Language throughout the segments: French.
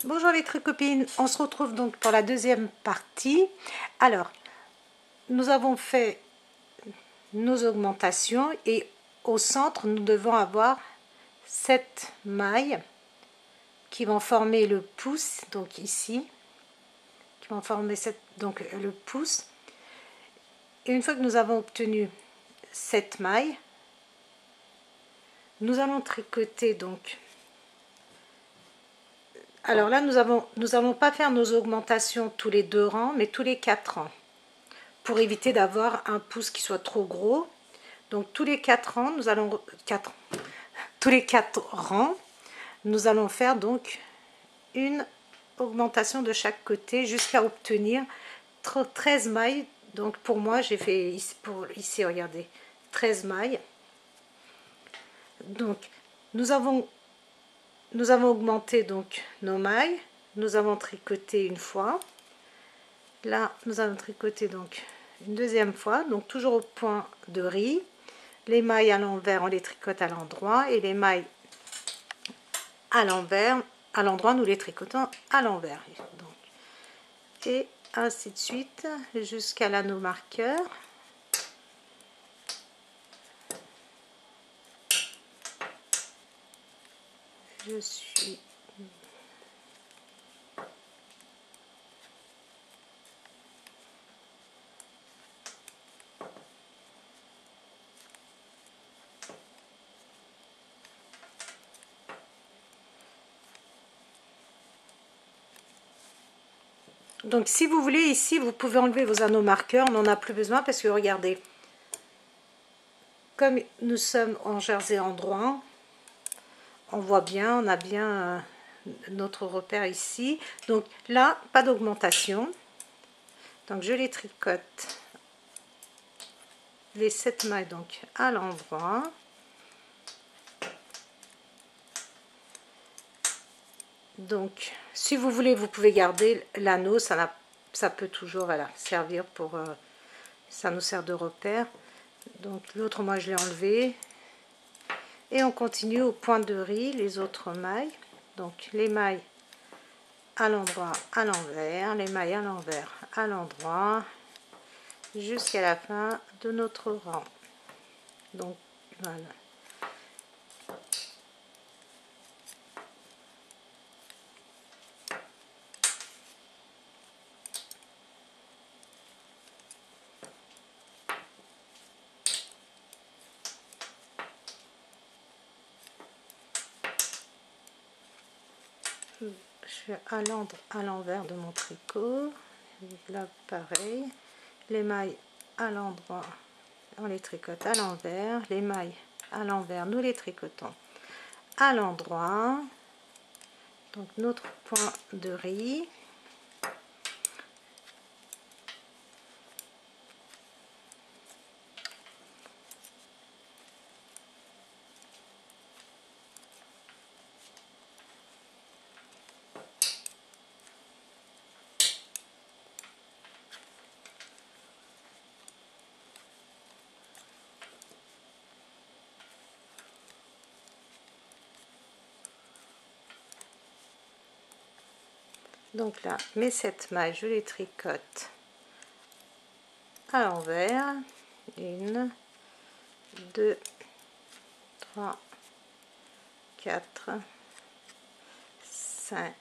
Bonjour les tricopines, on se retrouve donc pour la deuxième partie. Alors, nous avons fait nos augmentations et au centre, nous devons avoir 7 mailles qui vont former le pouce, donc ici, qui vont former donc le pouce. Et une fois que nous avons obtenu 7 mailles, nous allons tricoter donc. Alors là, nous allons pas faire nos augmentations tous les 2 rangs, mais tous les 4 rangs, pour éviter d'avoir un pouce qui soit trop gros. Donc tous les 4 rangs, tous les 4 rangs, nous allons faire donc une augmentation de chaque côté jusqu'à obtenir 13 mailles. Donc pour moi, j'ai fait ici, regardez, 13 mailles. Donc nous avons augmenté donc nos mailles, nous avons tricoté une fois. Là, nous allons tricoter donc une deuxième fois, donc toujours au point de riz. Les mailles à l'envers, on les tricote à l'endroit, et les mailles à l'envers, à l'endroit, nous les tricotons à l'envers. Et ainsi de suite jusqu'à l'anneau marqueur. Je suis donc si vous voulez ici, vous pouvez enlever vos anneaux marqueurs, on n'en a plus besoin parce que regardez, comme nous sommes en jersey endroit, on voit bien, on a bien notre repère ici. Donc là, pas d'augmentation. Donc je les tricote, les 7 mailles donc à l'endroit. Donc si vous voulez, vous pouvez garder l'anneau, ça peut toujours servir pour ça nous sert de repère. Donc l'autre, moi je l'ai enlevé, et on continue au point de riz les autres mailles. Donc les mailles à l'endroit, à l'envers, les mailles à l'envers, à l'endroit, jusqu'à la fin de notre rang. Donc voilà. Je suis à l'envers de mon tricot. Là pareil, les mailles à l'endroit, on les tricote à l'envers, les mailles à l'envers, nous les tricotons à l'endroit. Donc notre point de riz. Donc là, mes 7 mailles, je les tricote à l'envers. 1, 2, 3, 4, 5,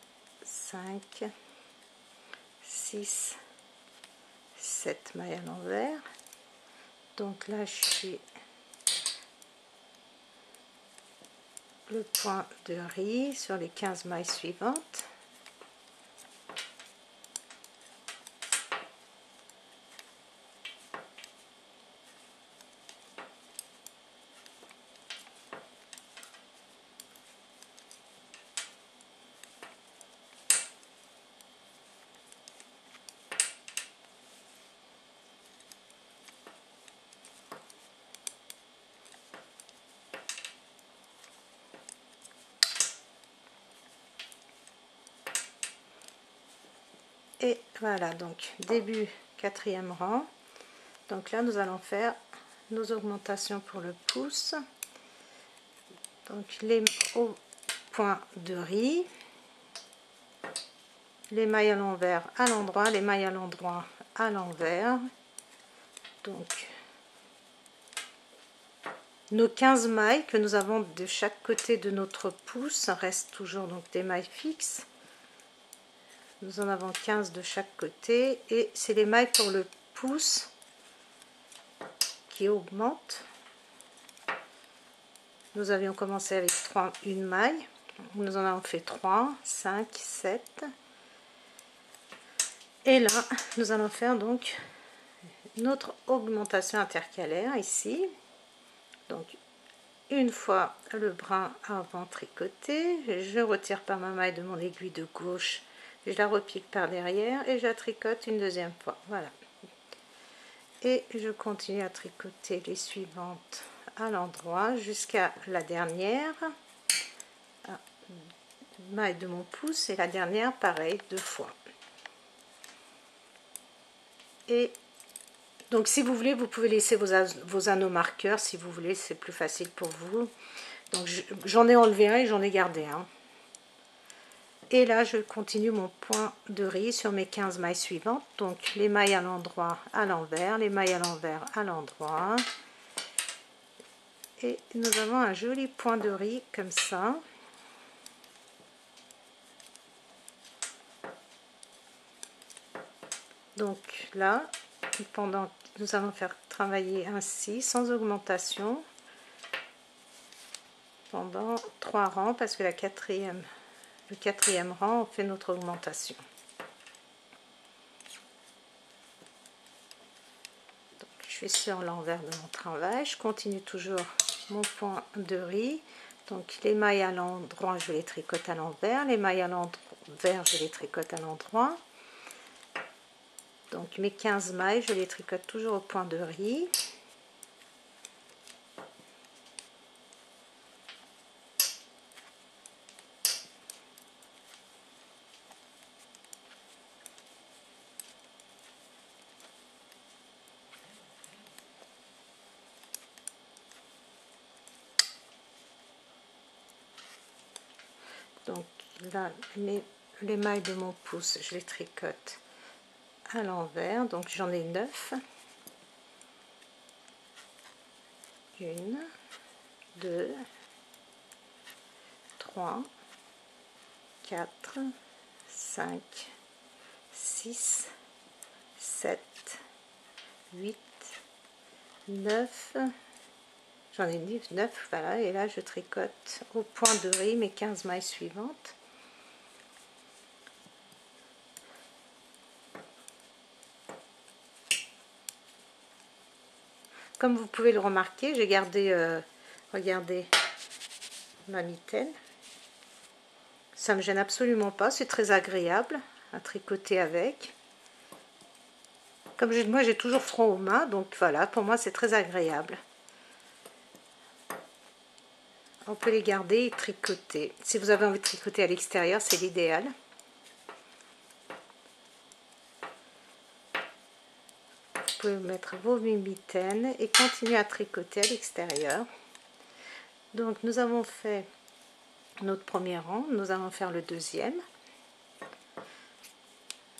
6, 7 mailles à l'envers. Donc là, je suis le point de riz sur les 15 mailles suivantes. Et voilà, donc début 4e rang. Donc là, nous allons faire nos augmentations pour le pouce. Donc les au point de riz. les mailles à l'envers à l'endroit, les mailles à l'endroit à l'envers. Donc nos 15 mailles que nous avons de chaque côté de notre pouce restent toujours donc des mailles fixes. Nous en avons 15 de chaque côté et c'est les mailles pour le pouce qui augmentent. Nous avions commencé avec une maille, nous en avons fait 3, 5, 7. Et là, nous allons faire donc notre augmentation intercalaire ici. Donc, une fois le brin avant tricoté, je retire par ma maille de mon aiguille de gauche, je la repique par derrière et je la tricote une deuxième fois. Voilà. Et je continue à tricoter les suivantes à l'endroit jusqu'à la dernière maille de mon pouce et la dernière pareil 2 fois. Et donc si vous voulez, vous pouvez laisser vos anneaux marqueurs si vous voulez, c'est plus facile pour vous. Donc j'en ai enlevé un et j'en ai gardé un. Et là je continue mon point de riz sur mes 15 mailles suivantes. Donc les mailles à l'endroit à l'envers, les mailles à l'envers à l'endroit. Et nous avons un joli point de riz comme ça. Donc là, nous allons faire travailler ainsi sans augmentation pendant 3 rangs parce que le quatrième rang on fait notre augmentation. Donc, je suis sur l'envers de mon travail, je continue toujours mon point de riz. Donc les mailles à l'endroit je les tricote à l'envers, les mailles à l'envers je les tricote à l'endroit. Donc mes 15 mailles je les tricote toujours au point de riz. Donc là les mailles de mon pouce je les tricote à l'envers, donc j'en ai 9. 1, 2, 3, 4, 5, 6, 7, 8, 9. J'en ai 9, voilà, et là je tricote au point de riz mes 15 mailles suivantes. Comme vous pouvez le remarquer, j'ai gardé, regardez, ma mitaine. Ça me gêne absolument pas, c'est très agréable à tricoter avec. Comme moi j'ai toujours froid aux mains, donc voilà, pour moi c'est très agréable. On peut les garder et tricoter. Si vous avez envie de tricoter à l'extérieur, c'est l'idéal. Vous pouvez mettre vos mitaines et continuer à tricoter à l'extérieur. Donc nous avons fait notre premier rang, nous allons faire le deuxième.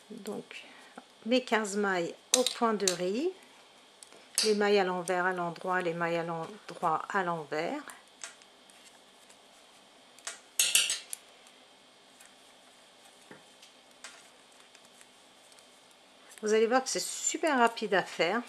Donc mes 15 mailles au point de riz, les mailles à l'envers à l'endroit, les mailles à l'endroit à l'envers. Vous allez voir que c'est super rapide à faire.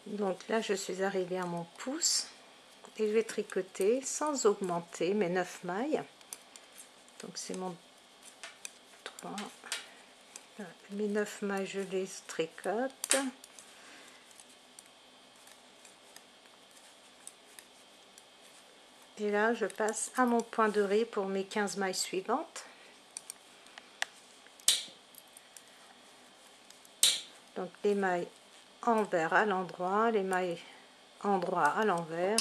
Donc là je suis arrivée à mon pouce et je vais tricoter sans augmenter mes 9 mailles. Donc c'est mon 3, mes 9 mailles je les tricote. Et là je passe à mon point de riz pour mes 15 mailles suivantes. Donc les mailles envers à l'endroit, les mailles endroit à l'envers.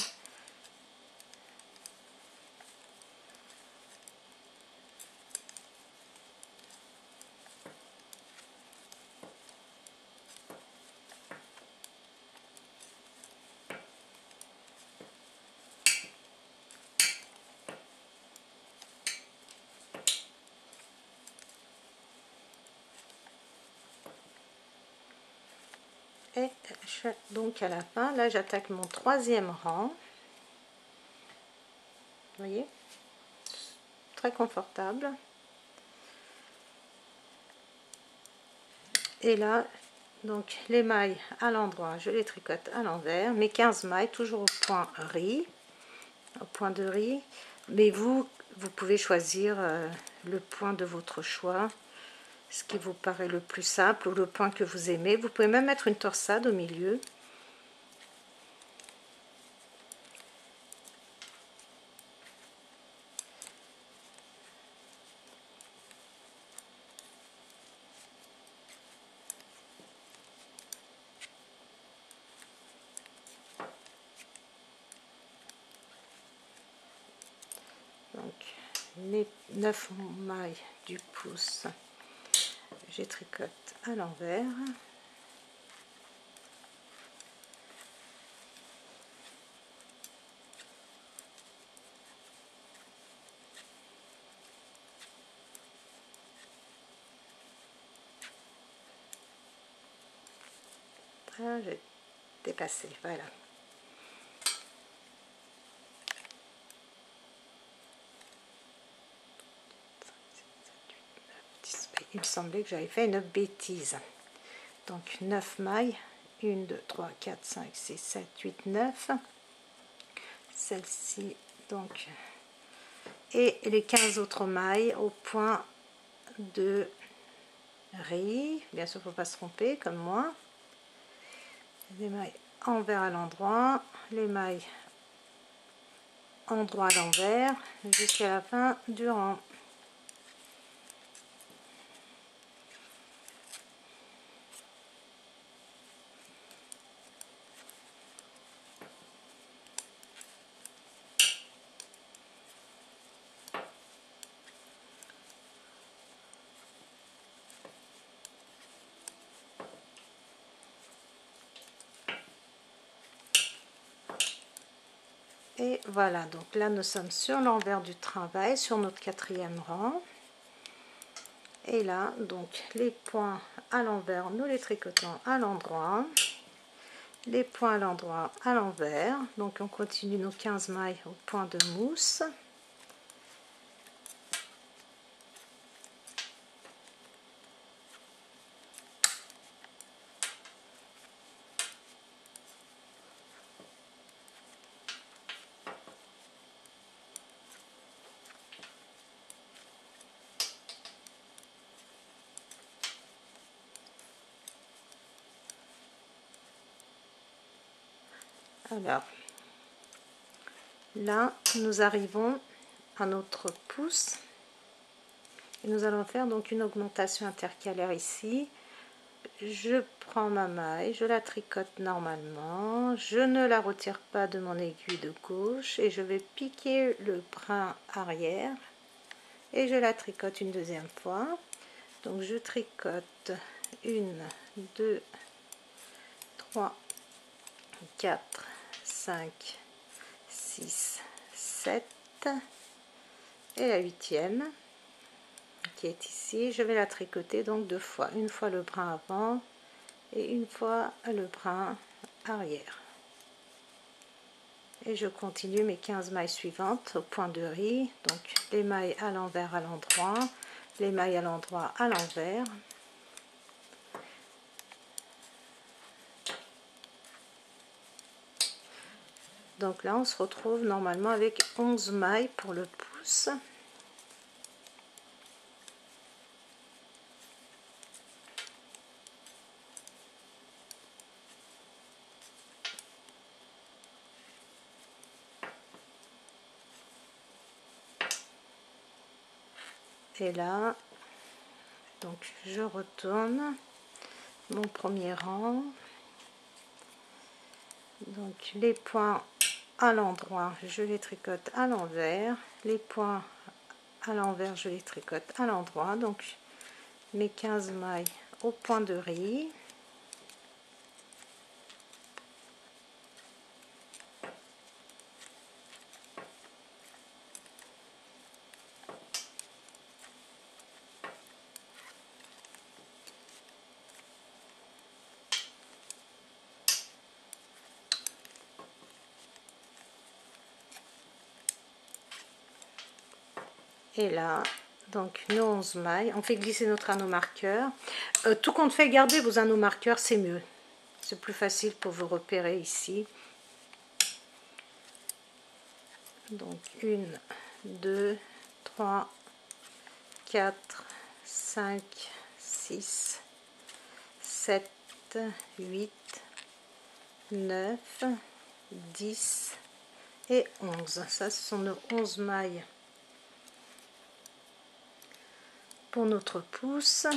donc à la fin, là j'attaque mon troisième rang. Vous voyez, très confortable. Et là, donc les mailles à l'endroit, je les tricote à l'envers. Mes 15 mailles, toujours au point riz, au point de riz. Mais vous pouvez choisir le point de votre choix, ce qui vous paraît le plus simple ou le point que vous aimez. Vous pouvez même mettre une torsade au milieu. Donc les 9 mailles du pouce, je tricote à l'envers. Ah, j'ai dépassé, voilà. Il me semblait que j'avais fait une bêtise. Donc 9 mailles, 1, 2, 3, 4, 5, 6, 7, 8, 9. Celle-ci, donc, et les 15 autres mailles au point de riz. Bien sûr, il ne faut pas se tromper, comme moi. Les mailles envers à l'endroit, les mailles endroit à l'envers, jusqu'à la fin du rang. Et voilà, donc là nous sommes sur l'envers du travail, sur notre 4e rang. Et là, donc les points à l'envers, nous les tricotons à l'endroit. Les points à l'endroit à l'envers. Donc on continue nos 15 mailles au point de mousse. Alors, là, nous arrivons à notre pouce. Et nous allons faire donc une augmentation intercalaire ici. Je prends ma maille, je la tricote normalement. Je ne la retire pas de mon aiguille de gauche. Et je vais piquer le brin arrière. Et je la tricote une deuxième fois. Donc, je tricote 1, 2, 3, 4, 5, 6, 7 et la 8e qui est ici. Je vais la tricoter donc 2 fois, une fois le brin avant et une fois le brin arrière. Et je continue mes 15 mailles suivantes au point de riz. Donc les mailles à l'envers à l'endroit, les mailles à l'endroit à l'envers. Donc là, on se retrouve normalement avec 11 mailles pour le pouce. Et là, donc je retourne mon premier rang. Donc les points à l'endroit, je les tricote à l'envers. Les points à l'envers, je les tricote à l'endroit. Donc mes 15 mailles au point de riz. et là. Donc nos 11 mailles, on fait glisser notre anneau marqueur. Tout compte fait, gardez vos anneaux marqueurs, c'est mieux. C'est plus facile pour vous repérer ici. Donc 1, 2, 3, 4, 5, 6, 7, 8, 9, 10 et 11. Ça, ce sont nos 11 mailles pour notre pouce.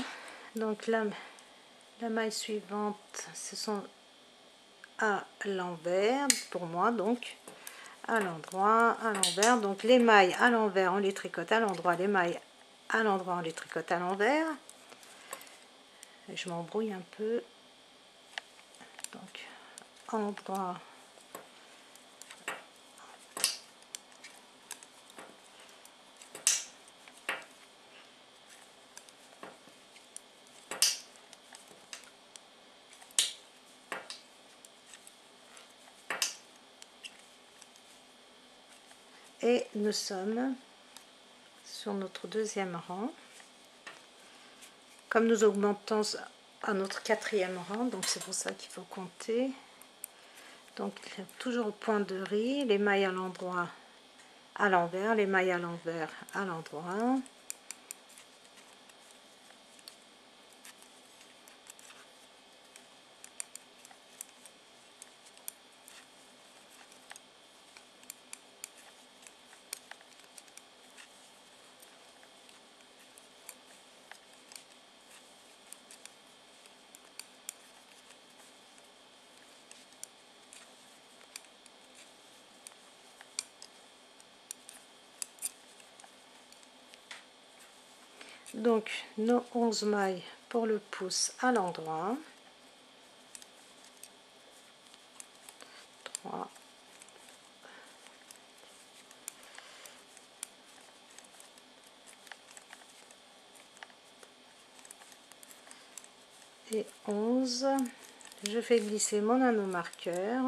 Donc la maille suivante, ce sont à l'envers pour moi, donc à l'endroit, à l'envers. Donc les mailles à l'envers, on les tricote à l'endroit, les mailles à l'endroit, on les tricote à l'envers. Je m'embrouille un peu. Donc endroit, et nous sommes sur notre deuxième rang. Comme nous augmentons à notre quatrième rang, donc c'est pour ça qu'il faut compter. Donc toujours au point de riz, les mailles à l'endroit, à l'envers, les mailles à l'envers, à l'endroit. Donc nos 11 mailles pour le pouce à l'endroit. 3, et 11. Je fais glisser mon anneau marqueur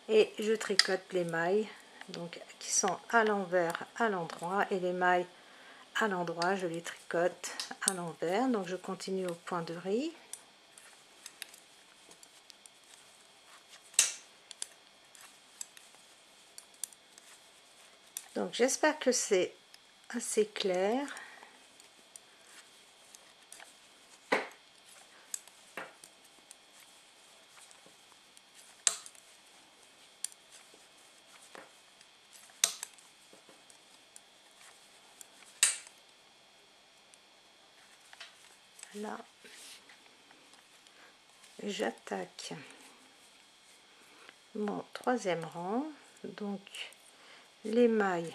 et je tricote les mailles donc qui sont à l'envers à l'endroit, et les mailles à l'endroit je les tricote à l'envers. Donc je continue au point de riz. Donc j'espère que c'est assez clair. Là, j'attaque mon troisième rang. Donc les mailles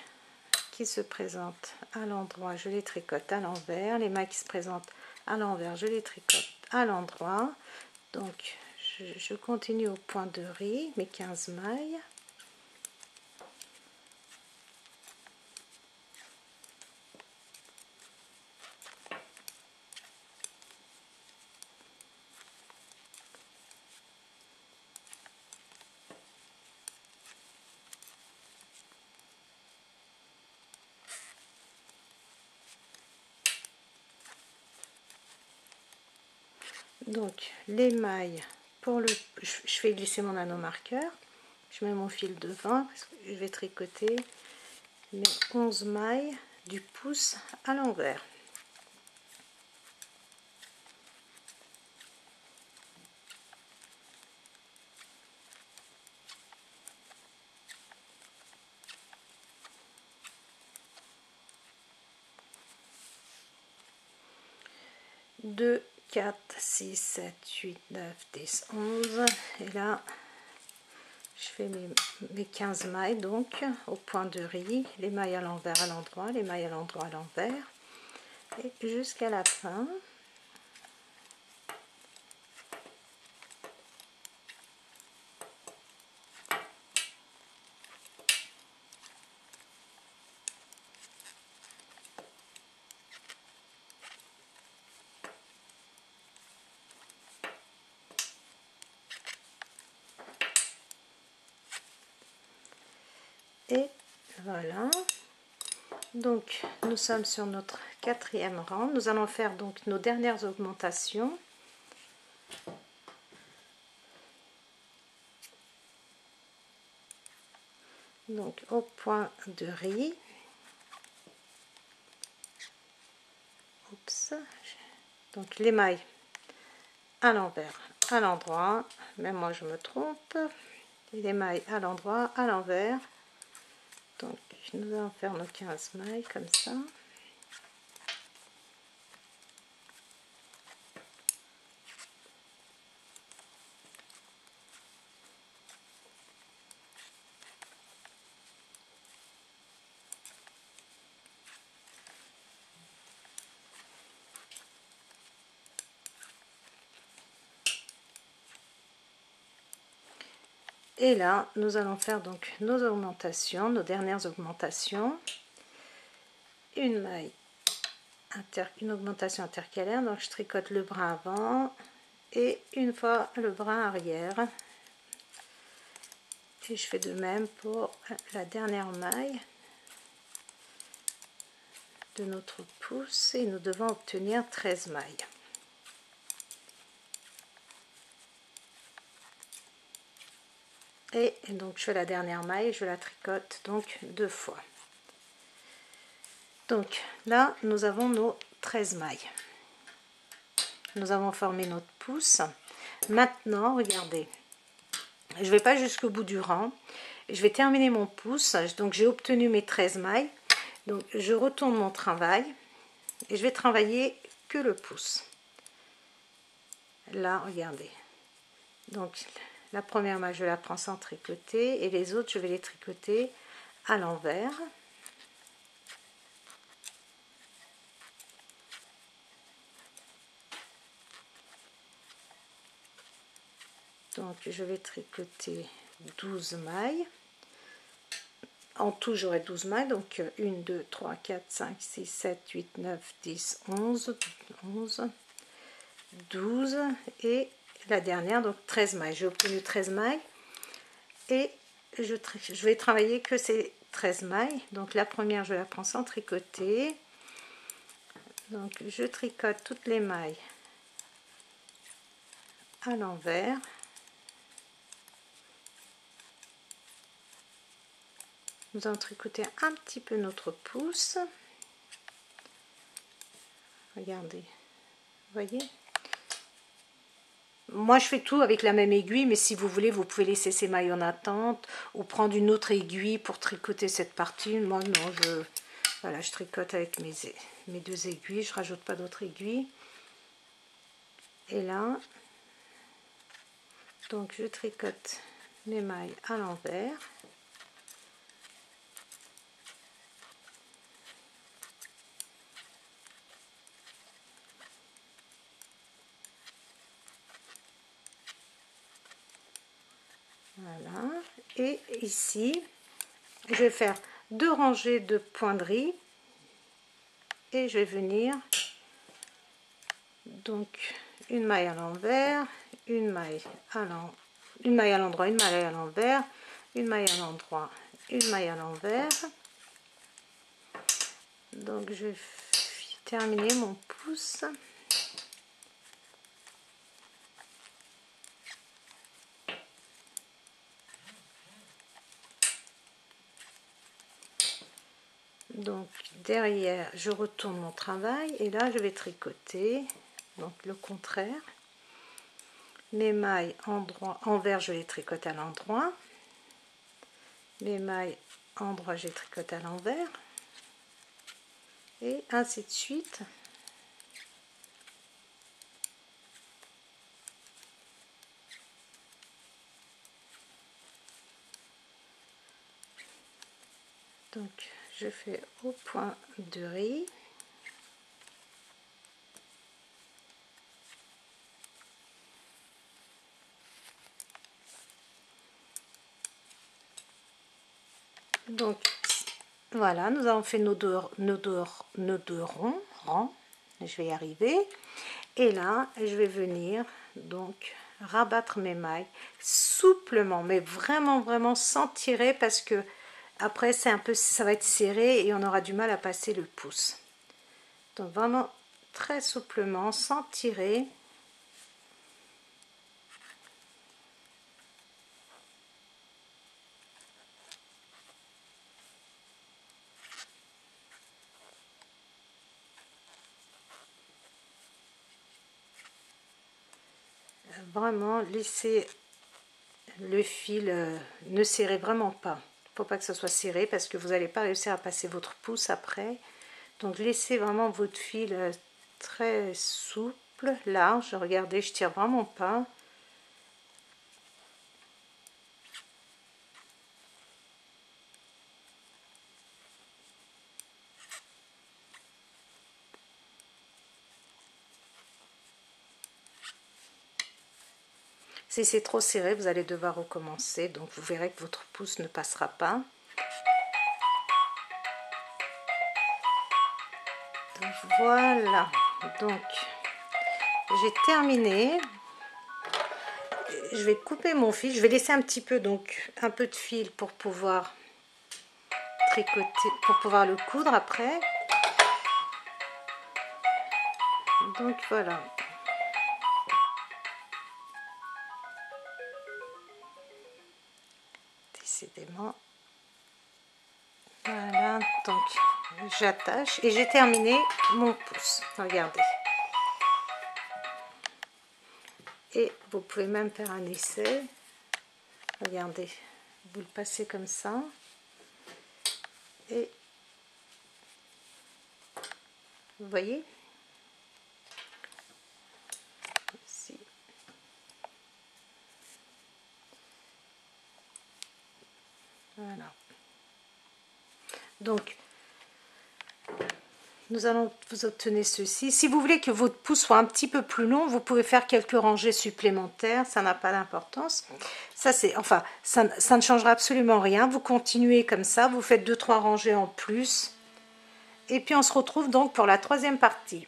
qui se présentent à l'endroit, je les tricote à l'envers. Les mailles qui se présentent à l'envers, je les tricote à l'endroit. Donc je continue au point de riz, mes 15 mailles. Donc les mailles pour le, je fais glisser mon anneau marqueur, je mets mon fil devant parce que je vais tricoter mes 11 mailles du pouce à l'envers. Deux, 4, 6, 7, 8, 9, 10, 11. Et là, je fais mes 15 mailles donc au point de riz, les mailles à l'envers à l'endroit, les mailles à l'endroit à l'envers, et jusqu'à la fin. Et voilà, Donc nous sommes sur notre 4e rang. Nous allons faire donc nos dernières augmentations. Donc au point de riz. Oups. Donc l'émail à l'envers, à l'endroit. Même moi je me trompe. L'émail à l'endroit, à l'envers. Donc nous allons faire nos 15 mailles comme ça. Et là, nous allons faire donc nos augmentations, nos dernières augmentations. Une maille, une augmentation intercalaire, donc je tricote le bras avant et une fois le bras arrière. Et je fais de même pour la dernière maille de notre pouce et nous devons obtenir 13 mailles. Et donc je fais la dernière maille, je la tricote donc 2 fois. Donc là nous avons nos 13 mailles. Nous avons formé notre pouce. Maintenant regardez, je ne vais pas jusqu'au bout du rang, je vais terminer mon pouce, donc j'ai obtenu mes 13 mailles. Donc je retourne mon travail et je vais travailler que le pouce. Là regardez, donc la première maille je la prends sans tricoter et les autres je vais les tricoter à l'envers. Donc je vais tricoter 12 mailles. En tout j'aurai 12 mailles, donc 1, 2, 3, 4, 5, 6, 7, 8, 9, 10, 11, 12 et la dernière donc 13 mailles. J'ai obtenu 13 mailles et je vais travailler que ces 13 mailles. Donc la première je la prends sans tricoter, donc je tricote toutes les mailles à l'envers. Nous allons tricoter un petit peu notre pouce. Regardez, voyez, moi je fais tout avec la même aiguille, mais si vous voulez vous pouvez laisser ces mailles en attente ou prendre une autre aiguille pour tricoter cette partie. Moi non, voilà, je tricote avec mes 2 aiguilles, je rajoute pas d'autres aiguilles. Et là donc je tricote mes mailles à l'envers. Voilà, et ici je vais faire 2 rangées de pointeries et je vais venir donc une maille à l'envers, une maille à l'endroit, une maille à l'envers, une maille à l'endroit, une maille à l'envers. Donc je vais terminer mon pouce. Donc derrière je retourne mon travail et là je vais tricoter donc le contraire. Mes mailles envers je les tricote à l'endroit, mes mailles endroit je les tricote à l'envers et ainsi de suite. Donc je fais au point de riz. Donc voilà, nous avons fait nos deux rangs, je vais y arriver. Et là, je vais venir donc rabattre mes mailles souplement, mais vraiment sans tirer, parce que après c'est un peu, ça va être serré et on aura du mal à passer le pouce. Donc vraiment très souplement, sans tirer. Vraiment laissez le fil, ne serrez vraiment pas. Il ne faut pas que ça soit serré parce que vous n'allez pas réussir à passer votre pouce après. Donc laissez vraiment votre fil très souple, large. Regardez, je tire vraiment pas. Si c'est trop serré, vous allez devoir recommencer. Donc vous verrez que votre pouce ne passera pas. Donc voilà. Donc j'ai terminé. Je vais couper mon fil. Je vais laisser un petit peu, donc un peu de fil pour pouvoir tricoter, pour pouvoir le coudre après. Donc voilà. Décidément. Voilà, donc j'attache et j'ai terminé mon pouce. Regardez. Et vous pouvez même faire un essai. Regardez, vous le passez comme ça. Et vous voyez ici. Voilà. Donc, nous allons vous obtenir ceci. Si vous voulez que votre pouce soit un petit peu plus long, vous pouvez faire quelques rangées supplémentaires. Ça n'a pas d'importance. Ça, c'est, enfin, ça ne changera absolument rien. Vous continuez comme ça. Vous faites 2-3 rangées en plus. Et puis, on se retrouve donc pour la troisième partie.